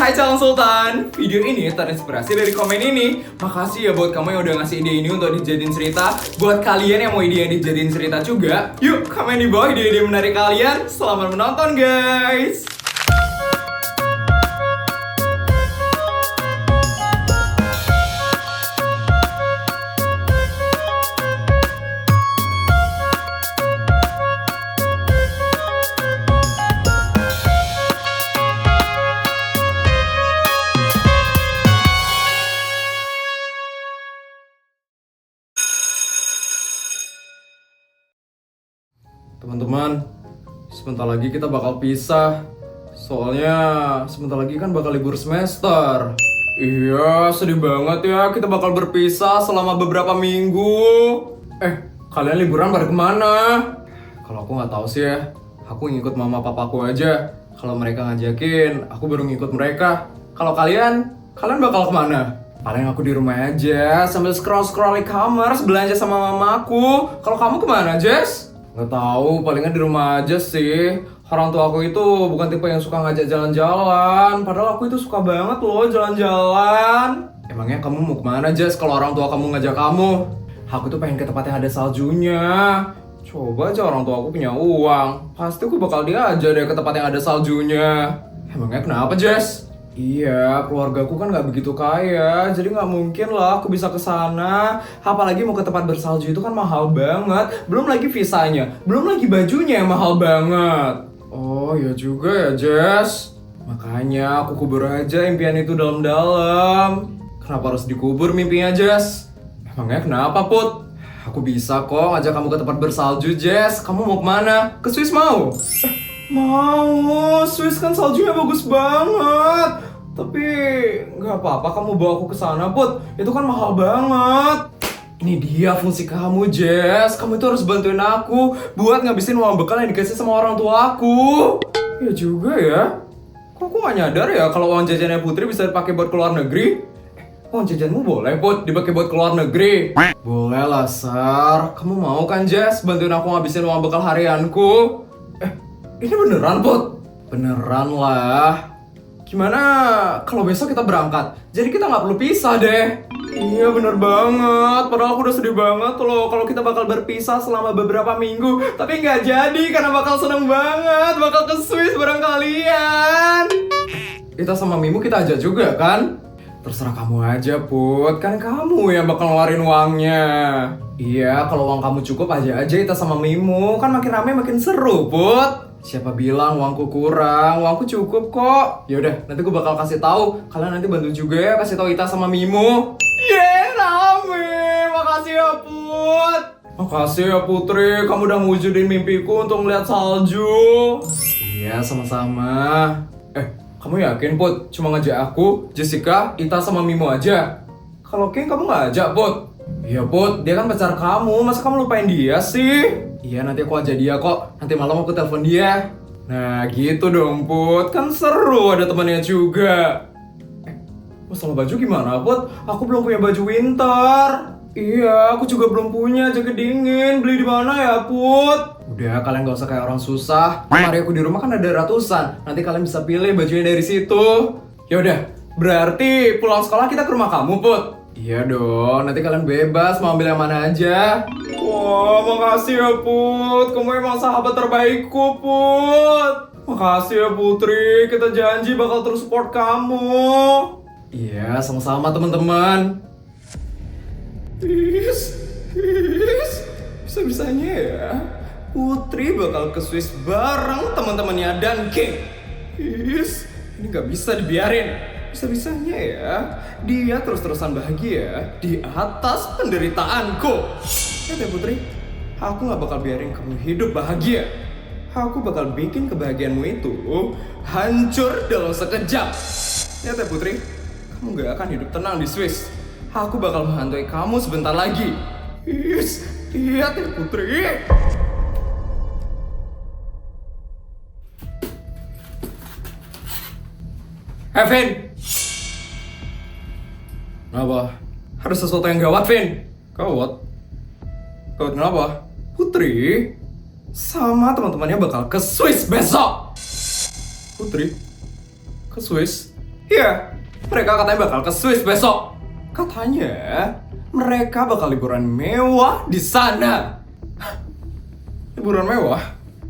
Hai calon sultan, video ini terinspirasi dari komen ini. Makasih ya buat kamu yang udah ngasih ide ini untuk dijadiin cerita. Buat kalian yang mau ide yang dijadiin cerita juga, yuk komen di bawah ide-ide menarik kalian. Selamat menonton guys. Teman-teman, sebentar lagi kita bakal pisah. Soalnya sebentar lagi kan bakal libur semester. Iya, sedih banget ya kita bakal berpisah selama beberapa minggu. Kalian liburan pada kemana? Kalau aku nggak tahu sih ya. Aku ngikut mama papaku aja. Kalau mereka ngajakin, aku baru ngikut mereka. Kalau kalian bakal kemana? Paling aku di rumah aja sambil scroll-scroll e-commerce belanja sama mamaku. Kalau kamu kemana, Jess? Nggak tahu, palingan di rumah aja sih. Orang tua aku itu bukan tipe yang suka ngajak jalan-jalan. Padahal aku itu suka banget loh jalan-jalan. Emangnya kamu mau kemana, Jess, kalau orang tua kamu ngajak kamu? Aku tuh pengen ke tempat yang ada saljunya. Coba aja orang tua aku punya uang. Pasti aku bakal diajak deh ke tempat yang ada saljunya. Emangnya kenapa, Jess? Iya, keluargaku kan nggak begitu kaya, jadi nggak mungkin lah aku bisa ke sana. Apalagi mau ke tempat bersalju itu kan mahal banget. Belum lagi visanya, belum lagi bajunya yang mahal banget. Oh ya juga ya, Jess. Makanya aku kubur aja impian itu dalam-dalam. Kenapa harus dikubur mimpinya, Jess? Emangnya kenapa, Put? Aku bisa kok ngajak kamu ke tempat bersalju, Jess. Kamu mau kemana? Ke Swiss mau? Mau, Swiss kan saljunya bagus banget. Tapi nggak apa-apa kamu bawa aku ke sana, Put. Itu kan mahal banget. Ini dia fungsi kamu, Jess. Kamu itu harus bantuin aku buat ngabisin uang bekal yang dikasih sama orang tua aku. Ya juga ya. Kok aku nggak nyadar ya kalau uang jajannya Putri bisa dipakai buat keluar negeri? Uang jajanmu boleh, Put, dipakai buat keluar negeri? Boleh lah, Sar. Kamu mau kan, Jess, bantuin aku ngabisin uang bekal harianku? Ini beneran, Put? Beneran lah. Gimana kalau besok kita berangkat? Jadi kita nggak perlu pisah deh. Iya bener banget. Padahal aku udah sedih banget loh kalau kita bakal berpisah selama beberapa minggu. Tapi nggak jadi karena bakal seneng banget. Bakal ke Swiss bareng kalian. Kita sama Mimu kita aja juga kan? Terserah kamu aja, Put. Kan kamu yang bakal ngeluarin uangnya. Iya, kalau uang kamu cukup aja kita sama Mimu. Kan makin rame makin seru, Put. Siapa bilang uangku kurang? Uangku cukup kok. Yaudah, nanti gue bakal kasih tahu. Kalian nanti bantu juga ya kasih tahu Ita sama Mimu. Rame. Makasih ya, Put. Makasih ya, Putri. Kamu udah mewujudin mimpiku untuk melihat salju. Iya, sama-sama. Kamu yakin, Put? Cuma ngajak aku, Jessica, Ita sama Mimu aja? Kalau King kamu nggak ajak, Put? Iya, Put. Dia kan pacar kamu. Masa kamu lupain dia sih? Iya, nanti aku ajak dia kok. Nanti malam aku telepon dia. Nah, gitu dong, Put. Kan seru ada temannya juga. Masalah baju gimana, Put? Aku belum punya baju winter. Iya, aku juga belum punya jaket dingin. Beli di mana ya, Put? Udah, kalian gak usah kayak orang susah. Lemari aku di rumah kan ada ratusan. Nanti kalian bisa pilih bajunya dari situ. Yaudah, berarti pulang sekolah kita ke rumah kamu, Put. Iya dong, nanti kalian bebas mau ambil yang mana aja. Wah, makasih ya, Put. Kamu emang sahabat terbaikku, Put. Makasih ya, Putri. Kita janji bakal terus support kamu. Iya, sama-sama teman-teman. Bisa-bisanya ya Putri bakal ke Swiss bareng teman-temannya dan King. Ini gak bisa dibiarin. Bisa-bisanya ya dia terus-terusan bahagia di atas penderitaanku. Ya Putri, aku gak bakal biarin kamu hidup bahagia. Aku bakal bikin kebahagiaanmu itu hancur dalam sekejap. Ya Putri, kamu gak akan hidup tenang di Swiss. Aku bakal menghantui kamu sebentar lagi. Lihat ya Putri. Vin. Kenapa? Ada sesuatu yang gawat, Vin. Gawat? Gawat kenapa? Putri sama teman-temannya bakal ke Swiss besok. Putri? Ke Swiss? Iya, mereka katanya bakal ke Swiss besok. Katanya mereka bakal liburan mewah di sana. Liburan mewah?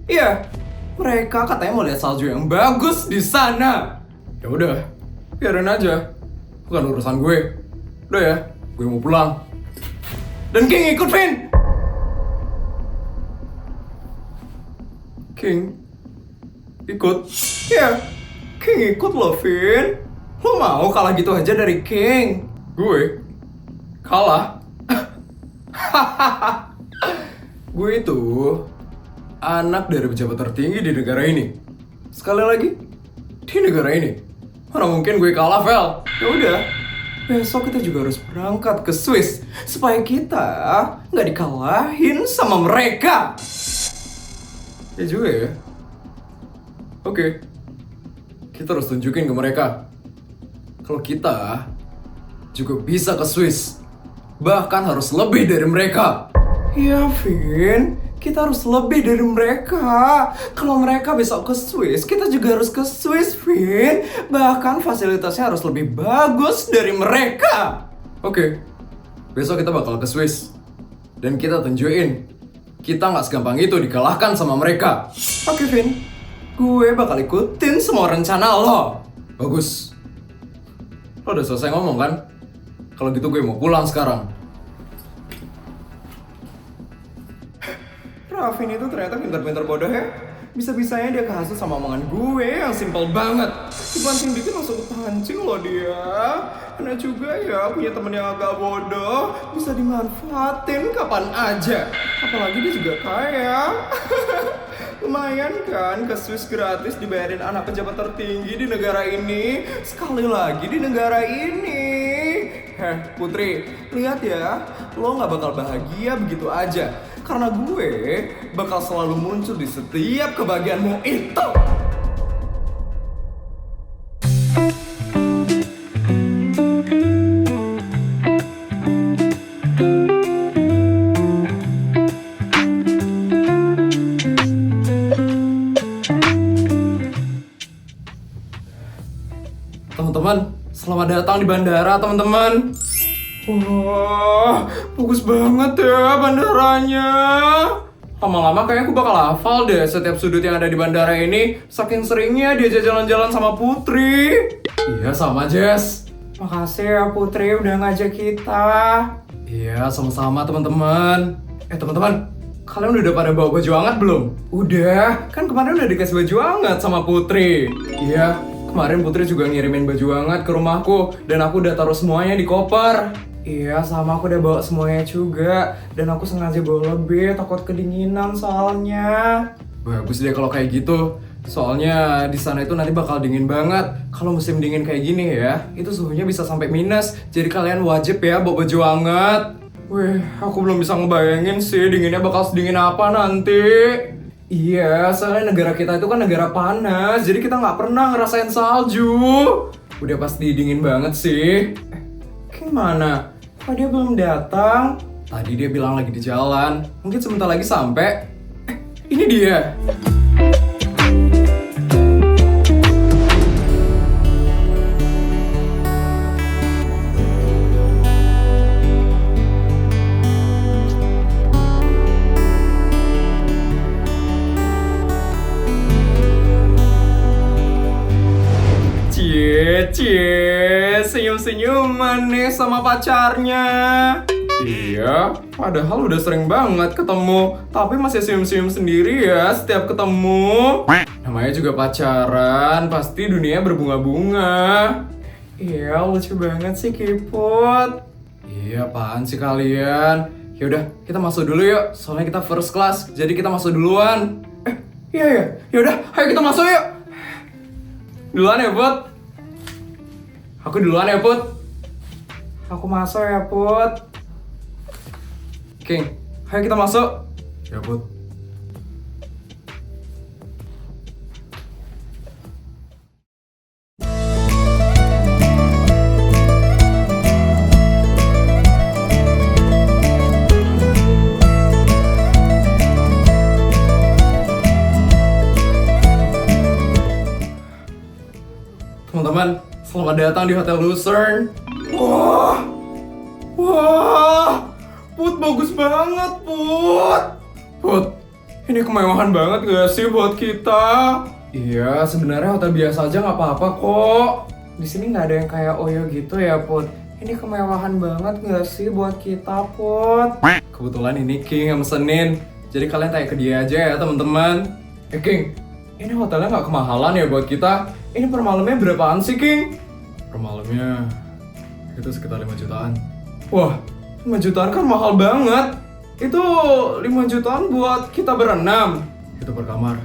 Iya, mereka katanya mau lihat salju yang bagus di sana. Ya udah, biarin aja. Bukan urusan gue. Udah ya, gue mau pulang. Dan King ikut, Vin. King ikut? Iya, King ikut loh, Vin. Lo mau kalah gitu aja dari King? Gue kalah? Gue itu anak dari pejabat tertinggi di negara ini. Sekali lagi, di negara ini. Mana mungkin gue kalah, Vel? Ya udah, besok kita juga harus berangkat ke Swiss supaya kita nggak dikalahin sama mereka. Ya juga ya. Oke, kita harus tunjukin ke mereka kalau kita juga bisa ke Swiss. Bahkan harus lebih dari mereka. Ya, Vin, kita harus lebih dari mereka. Kalau mereka besok ke Swiss, kita juga harus ke Swiss, Vin. Bahkan fasilitasnya harus lebih bagus dari mereka. Oke, besok kita bakal ke Swiss. Dan kita tunjukin, kita nggak segampang itu dikalahkan sama mereka. Oke, Vin, gue bakal ikutin semua rencana lo. Bagus. Lo udah selesai ngomong kan? Kalau gitu gue mau pulang sekarang. Raffin itu ternyata pintar-pintar bodoh ya. Bisa-bisanya dia kehasut sama omongan gue yang simpel banget. Dipancing dikit langsung kepancing loh dia. Karena juga ya punya temen yang agak bodoh bisa dimanfaatin kapan aja. Apalagi dia juga kaya. Lumayan kan ke Swiss gratis dibayarin anak pejabat tertinggi di negara ini. Sekali lagi di negara ini. Putri, lihat ya, lo gak bakal bahagia begitu aja. Karena gue bakal selalu muncul di setiap kebahagiaanmu itu. Teman-teman, selamat datang di bandara, teman-teman. Wah, bagus banget ya bandaranya. Lama-lama kayaknya aku bakal hafal deh setiap sudut yang ada di bandara ini. Saking seringnya diajak jalan-jalan sama Putri. Iya, sama Jess. Makasih ya Putri udah ngajak kita. Iya, sama-sama teman-teman. Teman-teman, kalian udah pada bawa baju hangat belum? Udah, kan kemarin udah dikasih baju hangat sama Putri. Iya, kemarin Putri juga ngirimin baju hangat ke rumahku. Dan aku udah taruh semuanya di koper. Iya, sama aku udah bawa semuanya juga. Dan aku sengaja bawa lebih, takut kedinginan soalnya. Bagus deh kalau kayak gitu. Soalnya di sana itu nanti bakal dingin banget. Kalau musim dingin kayak gini ya, itu suhunya bisa sampai minus. Jadi kalian wajib ya bawa baju hangat. Wih, aku belum bisa ngebayangin sih dinginnya bakal sedingin apa nanti. Iya, soalnya negara kita itu kan negara panas. Jadi kita nggak pernah ngerasain salju. Udah pasti dingin banget sih. Gimana? Kok dia belum datang? Tadi dia bilang lagi di jalan. Mungkin sebentar lagi sampai. Ini dia. Cie, senyum-senyuman nih sama pacarnya. Iya, padahal udah sering banget ketemu. Tapi masih senyum-senyum sendiri ya setiap ketemu. Namanya juga pacaran, pasti dunia berbunga-bunga. Iya, lucu banget sih Kiput. Iya, apaan sih kalian? Yaudah, kita masuk dulu yuk. Soalnya kita first class, jadi kita masuk duluan. Iya ya, yaudah, ayo kita masuk yuk. Duluan ya, Put. Aku duluan ya, Put. Aku masuk ya, Put. King, ayo kita masuk. Ya, Put. teman-teman, selamat datang di Hotel Lucerne. Wah, Put, bagus banget, Put, ini kemewahan banget gak sih buat kita? Iya, sebenarnya hotel biasa aja nggak apa-apa kok. Di sini nggak ada yang kayak Oyo gitu ya, Put. Ini kemewahan banget gak sih buat kita, Put? Kebetulan ini King yang mesenin, jadi kalian tanya ke dia aja ya, teman-teman. King, ini hotelnya nggak kemahalan ya buat kita? Ini per malamnya berapaan sih, King? Per malamnya itu sekitar 5 jutaan. Wah, 5 jutaan kan mahal banget. Itu 5 jutaan buat kita berenam. Itu per kamar.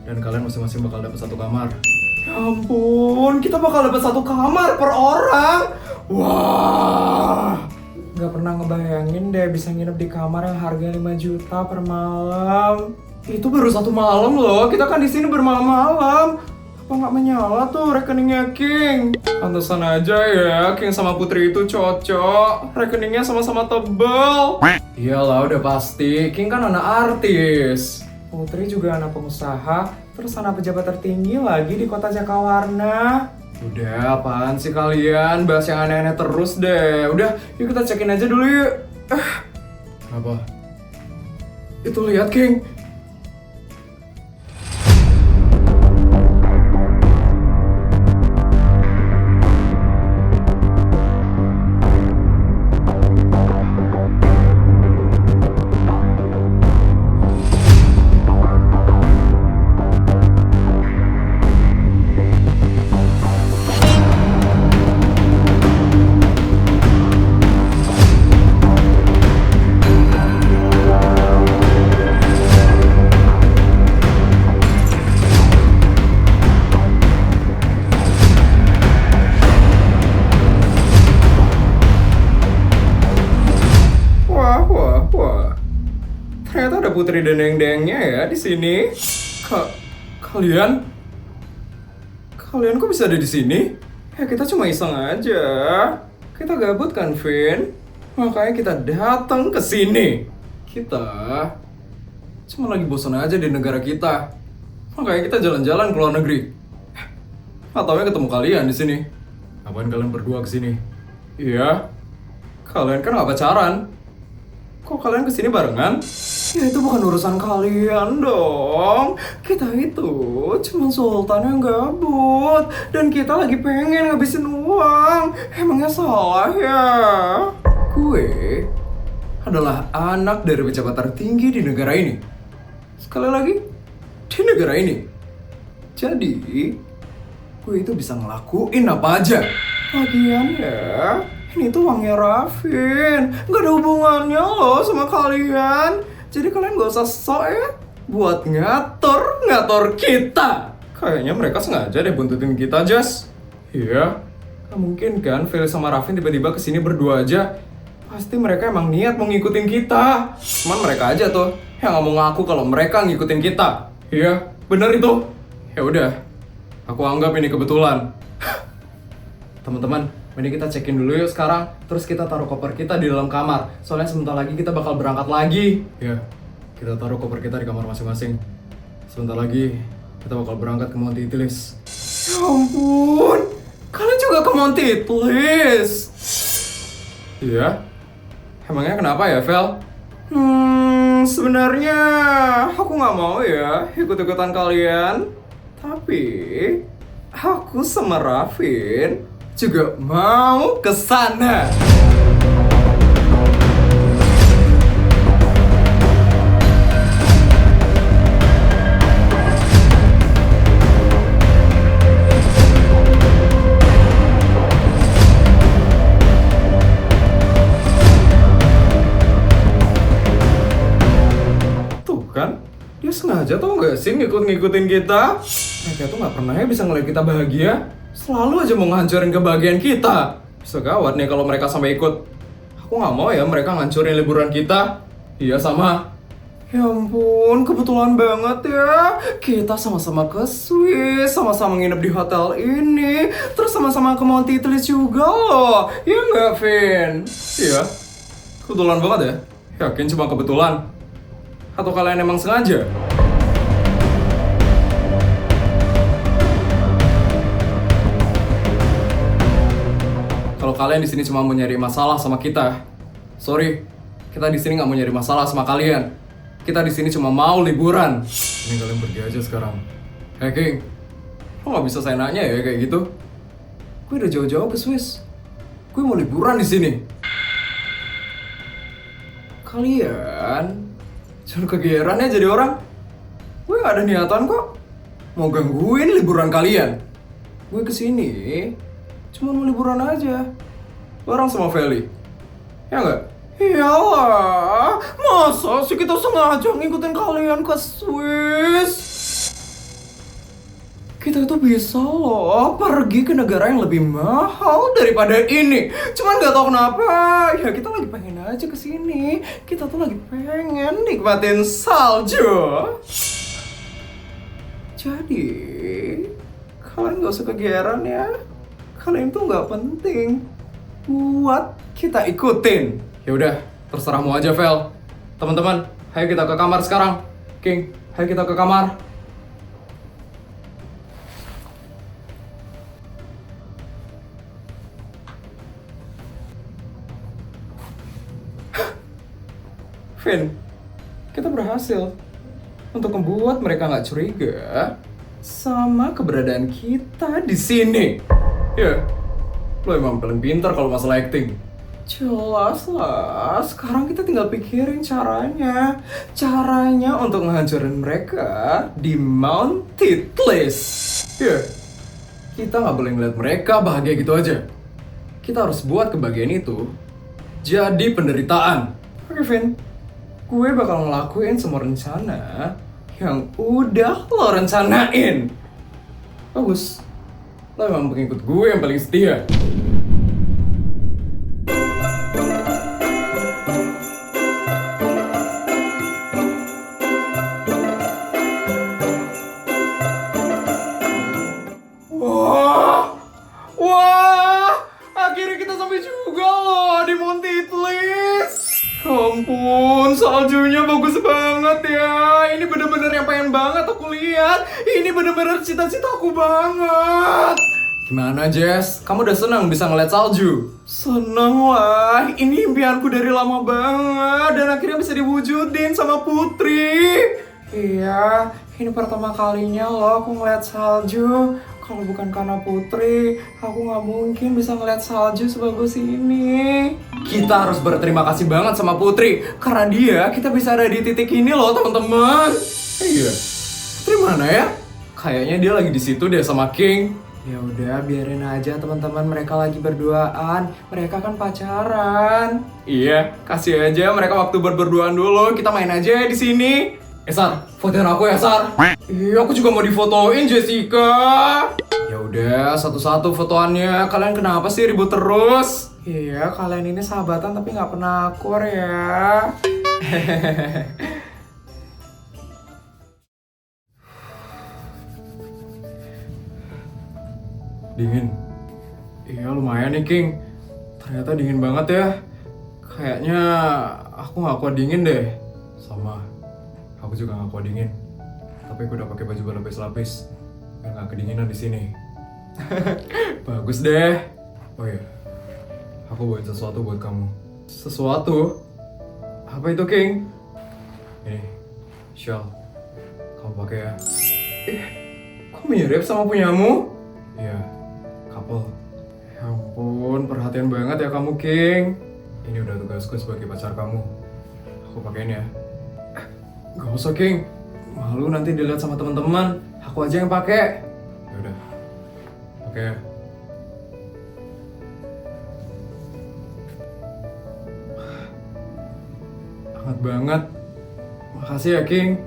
Dan kalian masing-masing bakal dapat 1 kamar. Ya ampun, kita bakal dapat 1 kamar per orang. Wah, nggak pernah ngebayangin deh bisa nginep di kamar yang harga 5 juta per malam. Itu baru 1 malam loh. Kita kan di sini bermalam-malam. Apa nggak menyala tuh rekeningnya King? Pantesan aja ya, King sama Putri itu cocok. Rekeningnya sama-sama tebel. Iyalah, udah pasti. King kan anak artis. Putri juga anak pengusaha, terus anak pejabat tertinggi lagi di kota Jakawarna. Udah, apaan sih kalian? Bahas yang aneh-aneh terus deh. Udah, yuk kita cekin aja dulu yuk. Kenapa? Itu lihat, King. Ternyata ada Putri dan Deng-Dengnya ya di sini. Kalian kok bisa ada di sini? Ya kita cuma iseng aja. Kita gabut kan, Vin? Makanya kita datang ke sini. Kita cuma lagi bosan aja di negara kita. Makanya kita jalan-jalan ke luar negeri. Ataunya ketemu kalian di sini. Ngapain kalian berdua ke sini? Iya. Kalian kan nggak pacaran. Kok kalian kesini barengan? Ya itu bukan urusan kalian dong. Kita itu cuma sultan yang gabut. Dan kita lagi pengen ngabisin uang. Emangnya salah ya? Gue adalah anak dari pejabat tertinggi di negara ini. Sekali lagi, di negara ini. Jadi, gue itu bisa ngelakuin apa aja. Lagian ya, ini tuh uangnya Raffin. Gak ada hubungannya loh sama kalian. Jadi kalian gak usah sok ya buat ngatur kita. Kayaknya mereka sengaja deh buntutin kita, Jas. Iya, gak mungkin kan Felix sama Raffin tiba-tiba kesini berdua aja. Pasti mereka emang niat mau ngikutin kita. Cuman mereka aja tuh yang gak mau ngaku kalau mereka ngikutin kita. Iya, bener itu. Ya udah, aku anggap ini kebetulan. Teman-teman, ini kita cekin dulu yuk sekarang. Terus kita taruh koper kita di dalam kamar. Soalnya sebentar lagi kita bakal berangkat lagi. Ya, kita taruh koper kita di kamar masing-masing. Sebentar lagi kita bakal berangkat ke Monty Itlis. Ya ampun, kalian juga ke Monty Itlis? Iya. Emangnya kenapa ya, Vel? Sebenarnya aku nggak mau ya ikut-ikutan kalian. Tapi aku sama Raffin juga mau ke sana. Tuh kan, dia sengaja tau gak sih ngikutin kita. Mereka tuh gak pernah ya bisa ngeliat kita bahagia. Selalu aja mau ngancurin kebahagiaan kita. Bisa gawat nih kalau mereka sampai ikut. Aku nggak mau ya mereka ngancurin liburan kita. Iya sama. Ya ampun, kebetulan banget ya. Kita sama-sama ke Swiss, sama-sama nginep di hotel ini. Terus sama-sama ke Monty Itlis juga loh. Iya nggak, Vin? Iya. Kebetulan banget ya. Yakin cuma kebetulan? Atau kalian emang sengaja? kalau kalian di sini cuma mau nyari masalah sama kita. Sorry, kita di sini nggak mau nyari masalah sama kalian. Kita di sini cuma mau liburan. Ini kalian pergi aja sekarang. Hey King, lo nggak bisa saya nanya ya kayak gitu. Gue udah jauh-jauh ke Swiss. Gue mau liburan di sini. Kalian jangan kegeeran ya jadi orang. Gue nggak ada niatan kok mau gangguin liburan kalian. Gue kesini cuma mau liburan aja, bareng sama Feli. Ya nggak? Iyalah, masa sih kita sengaja ngikutin kalian ke Swiss? Kita tuh bisa loh pergi ke negara yang lebih mahal daripada ini. Cuman nggak tahu kenapa, ya kita lagi pengen aja kesini. Kita tuh lagi pengen nikmatin salju. Jadi, kalian gak usah kegeeran ya. Kalian tuh gak penting buat kita ikutin. Ya udah, terserahmu aja, Vel. Teman-teman, ayo kita ke kamar sekarang. King, ayo kita ke kamar. Vin, kita berhasil untuk membuat mereka nggak curiga sama keberadaan kita di sini. Ya, lo emang paling pintar kalau masalah acting. Jelas lah, sekarang kita tinggal pikirin caranya. Caranya untuk ngehancurin mereka di Mount Titlis. Ya, kita nggak boleh ngeliat mereka bahagia gitu aja. Kita harus buat kebahagiaan itu jadi penderitaan. Oke, Vin, gue bakal ngelakuin semua rencana yang udah lo rencanain. Bagus, lo emang pengikut gue yang paling setia. Wah, akhirnya kita sampai juga loh di Mount Titlis. Ampun, saljunya bagus banget ya. Ini bener-bener yang pengen banget aku lihat. Ini bener-bener cita-citaku banget. Gimana Jess? Kamu udah senang bisa ngeliat salju? Seneng lah, ini impianku dari lama banget. Dan akhirnya bisa diwujudin sama Putri. Iya, ini pertama kalinya loh aku ngeliat salju. Kalau bukan karena Putri, aku nggak mungkin bisa ngeliat salju sebagus ini. Kita harus berterima kasih banget sama Putri. Karena dia, kita bisa ada di titik ini loh teman-teman. Iya, Putri mana ya? Kayaknya dia lagi di situ deh sama King. Ya udah, biarin aja teman-teman, mereka lagi berduaan. Mereka kan pacaran. Iya, kasih aja mereka waktu berduaan dulu. Kita main aja di sini. Sar, fotoin aku ya, Sar. Iya, aku juga mau difotoin, Jessica. Ya udah, satu-satu fotoannya. Kalian kenapa sih ribut terus? Iya, kalian ini sahabatan tapi nggak pernah akur ya. Dingin. Iya, lumayan nih, King. Ternyata dingin banget ya. Kayaknya aku nggak kuat dingin deh. Sama. Aku juga nggak kuat dingin, tapi aku udah pakai baju berlapis-lapis biar nggak kedinginan di sini. Bagus deh. Oh iya, aku bawain sesuatu buat kamu. Sesuatu? Apa itu, King? Ini, shawl. Kamu pakai ya. Kok mirip sama punyamu? Iya, couple. Ya ampun, perhatian banget ya kamu, King. Ini udah tugasku sebagai pacar kamu. Aku pakein ya. Gak usah, King. Malu nanti dilihat sama teman-teman. Aku aja yang pakai. Ya udah. Oke. Hangat banget. Makasih ya, King.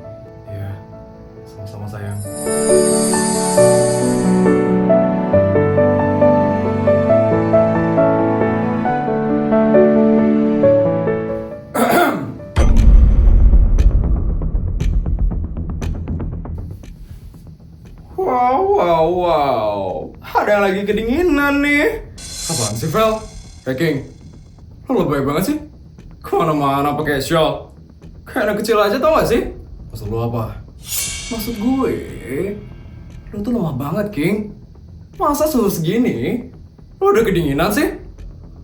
Ya, sama-sama sayang. Wow. Ada yang lagi kedinginan nih. Apaan sih, Vel? Hey, King. Lo lebay banget sih. Kemana-mana pakai shawl. Kayak anak kecil aja, tau gak sih? Maksud lo apa? Maksud gue, lo tuh lemah banget, King. Masa suhu segini, lo udah kedinginan sih?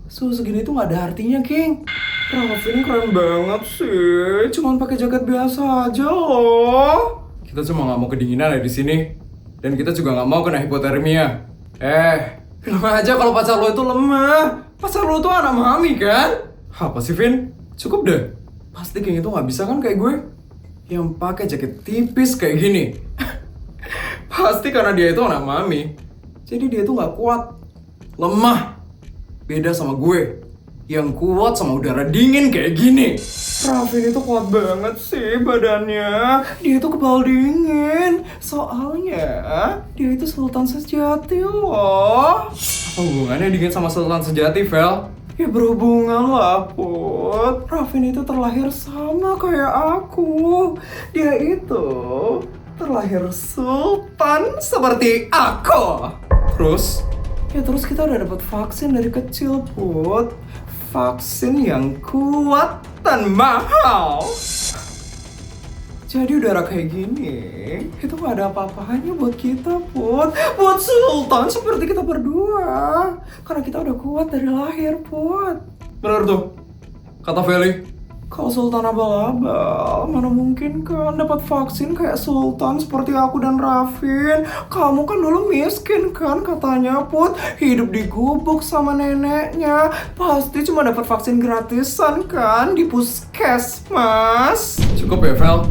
Suhu segini tuh nggak ada artinya, King. Raffin keren banget sih. Cuman pakai jaket biasa aja loh. Kita cuma nggak mau kedinginan ya di sini. Dan kita juga nggak mau kena hipotermia. Bilang aja kalau pacar lo itu lemah. Pacar lo tuh anak mami kan? Apa sih, Vin? Cukup deh. Pasti King itu nggak bisa kan kayak gue? Yang pakai jaket tipis kayak gini. Pasti karena dia itu anak mami. Jadi dia tuh nggak kuat. Lemah. Beda sama gue yang kuat sama udara dingin kayak gini. Raffin itu kuat banget sih badannya. Dia itu kebal dingin. Soalnya dia itu sultan sejati loh. Apa hubungannya dingin sama sultan sejati, Vel? Ya berhubungan lah, Put. Raffin itu terlahir sama kayak aku. Dia itu terlahir sultan seperti aku. Terus kita udah dapat vaksin dari kecil, Put. Vaksin yang kuat dan mahal. Jadi udara kayak gini, itu gak ada apa-apanya buat kita, Put. Buat sultan seperti kita berdua. Karena kita udah kuat dari lahir, Put. Bener tuh, kata Feli. Kalau sultan abal-abal, mana mungkin kan dapat vaksin kayak sultan seperti aku dan Raffin. Kamu kan dulu miskin kan katanya, Put. Hidup di gubuk sama neneknya. Pasti cuma dapat vaksin gratisan kan di puskesmas. Cukup ya, Vel.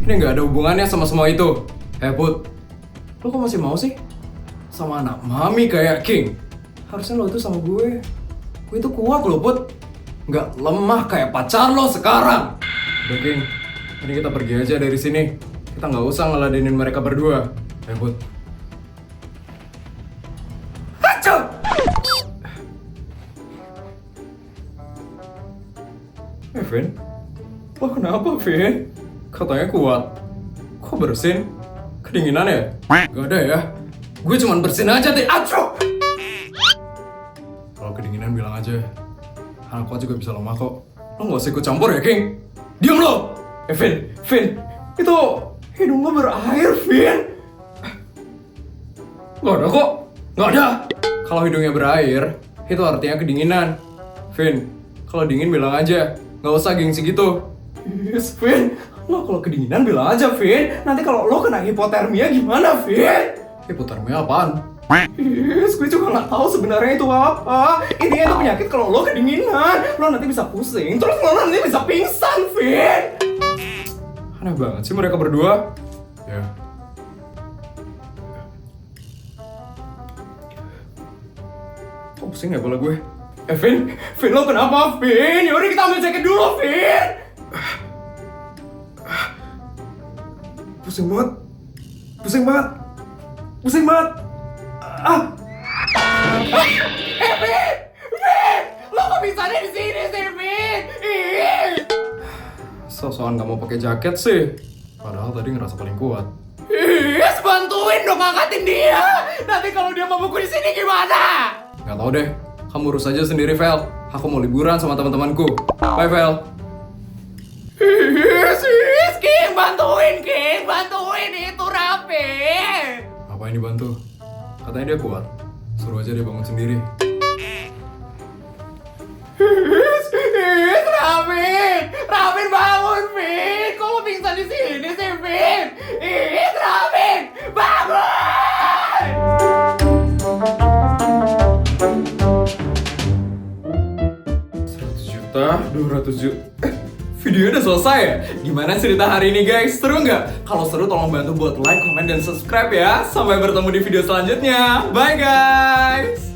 Ini nggak ada hubungannya sama semua itu. Put, lo kok masih mau sih? Sama anak mami kayak King. Harusnya lo itu sama gue. Gue itu kuat loh, Put. Nggak lemah kayak pacar lo sekarang. Udah, King. Ini kita pergi aja dari sini. Kita nggak usah ngeladenin mereka berdua. Put. Hacu! Vin? Lo kenapa, Vin? Katanya kuat. Kok bersin? Kedinginan ya? Gak ada ya? Gue cuman bersin aja deh. Acu! Kalau kedinginan bilang aja. Anak kuat juga bisa lemah kok. Lo gak usah ikut campur ya, King? Diam lo! Vin! Itu hidung lo berair, Vin! Gak ada kok! Gak ada! Kalau hidungnya berair, itu artinya kedinginan. Vin, kalau dingin bilang aja. Gak usah gengsi gitu. Yes, Vin! Lo kalau kedinginan bilang aja, Vin! Nanti kalau lo kena hipotermia gimana, Vin? Hipotermia apaan? Yes, gue juga gak tahu sebenarnya itu apa. Intinya itu penyakit kalau lo kedinginan. Lo nanti bisa pusing, terus lo nanti bisa pingsan, Vin. Aneh banget sih mereka berdua. Ya. Kok pusing ya kepala gue? Vin, lo kenapa, Vin? Yaudah kita ambil jaket dulu, Vin. Pusing banget. Vin! Lo kok bisa ada di sini sih, Vin? So-soan gak mau pakai jaket sih. Padahal tadi ngerasa paling kuat. Bantuin dong angkatin dia. Nanti kalau dia mau buku di sini gimana? Gak tau deh. Kamu urus aja sendiri, Vel. Aku mau liburan sama teman-temanku. Bye, Vel. King, bantuin itu Raffin. Apa ini bantu? Katanya dia kuat. Suruh aja dia bangun sendiri. Raffin bangun, Vin. Kok lo pingsan di sini sih, Vin? Raffin, bangun! 100 juta, 200 juta. Videonya udah selesai ya? Gimana cerita hari ini, guys? Seru nggak? Kalau seru tolong bantu buat like, comment, dan subscribe ya. Sampai bertemu di video selanjutnya. Bye, guys!